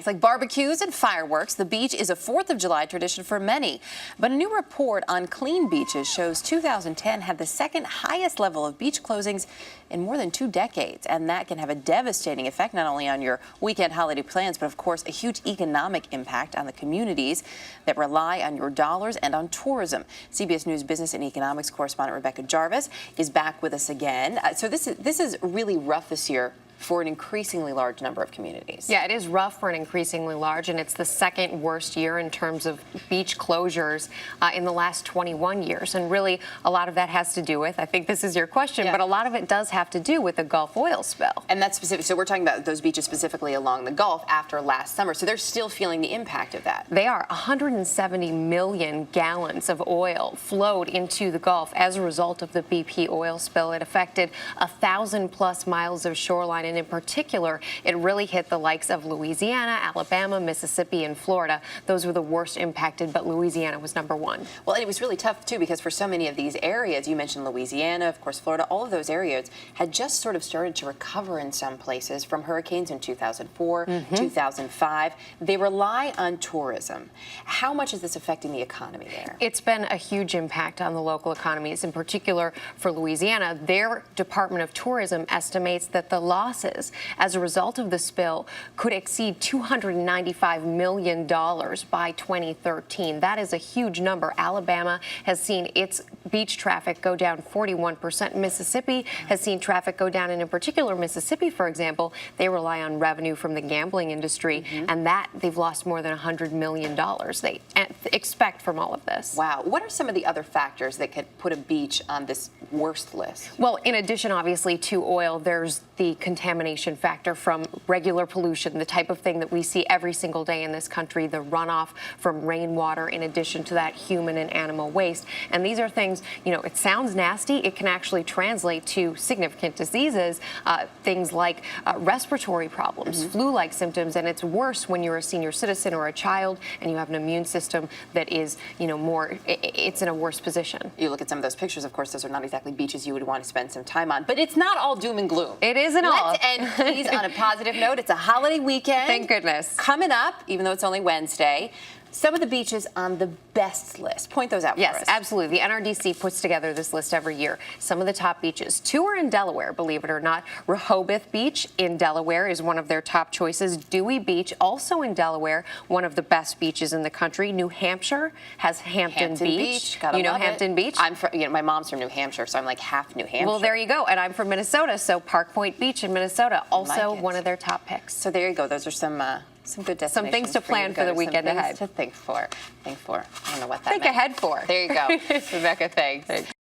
It's like barbecues and fireworks. The beach is a 4th of July tradition for many. But a new report on clean beaches shows 2010 had the second highest level of beach closings in more than 2 decades. And that can have a devastating effect not only on your weekend holiday plans, but of course a huge economic impact on the communities that rely on your dollars and on tourism. CBS News business and economics correspondent Rebecca Jarvis is back with us again. So this is really rough this year for an increasingly large number of communities. Yeah, it is rough for an increasingly large, and it's the second worst year in terms of beach closures in the last 21 years. And really, a lot of that has to do with, I think this is your question, but a lot of it does have to do with the Gulf oil spill. And that's specific. So we're talking about those beaches specifically along the Gulf after last summer. So they're still feeling the impact of that. They are. 170 million gallons of oil flowed into the Gulf as a result of the BP oil spill. It affected 1,000+ miles of shoreline. And in particular, it really hit the likes of Louisiana, Alabama, Mississippi, and Florida. Those were the worst impacted, but Louisiana was #1. Well, and it was really tough, too, because for so many of these areas, you mentioned Louisiana, of course, Florida, all of those areas had just sort of started to recover in some places from hurricanes in 2004, 2005. They rely on tourism. How much is this affecting the economy there? It's been a huge impact on the local economies, in particular for Louisiana. Their Department of Tourism estimates that the losses as a result of the spill could exceed $295 million by 2013. That is a huge number. Alabama has seen its beach traffic go down 41%. Mississippi has seen traffic go down, and in particular Mississippi, for example, they rely on revenue from the gambling industry, and that they've lost more than $100 million they expect from all of this. Wow. What are some of the other factors that could put a beach on this worst list? Well, in addition, obviously, to oil, there's the contamination factor from regular pollution, the type of thing that we see every single day in this country, the runoff from rainwater, in addition to that human and animal waste. And these are things, you know, it sounds nasty. It can actually translate to significant diseases, things like respiratory problems, flu-like symptoms, and it's worse when you're a senior citizen or a child and you have an immune system that is, you know, it's in a worse position. You look at some of those pictures, of course, those are not exactly beaches you would want to spend some time on, but it's not all doom and gloom. It isn't all. Let's end, please, on a positive note. It's a holiday weekend. Thank goodness. Coming up, even though it's only Wednesday, some of the beaches on the best list. Point those out for us. Yes, absolutely. The NRDC puts together this list every year. Some of the top beaches. 2 are in Delaware, believe it or not. Rehoboth Beach in Delaware is one of their top choices. Dewey Beach, also in Delaware, one of the best beaches in the country. New Hampshire has Hampton Beach. Gotta you know love Hampton it. Beach? I'm from, you know, my mom's from New Hampshire, so I'm like half New Hampshire. Well, there you go. And I'm from Minnesota, so Park Point Beach in Minnesota, also one of their top picks. So there you go. Those are some good destinations. Some things to plan for the weekend ahead. Some things to think for. I don't know what that Think meant. ahead for. There you go. Rebecca, thanks.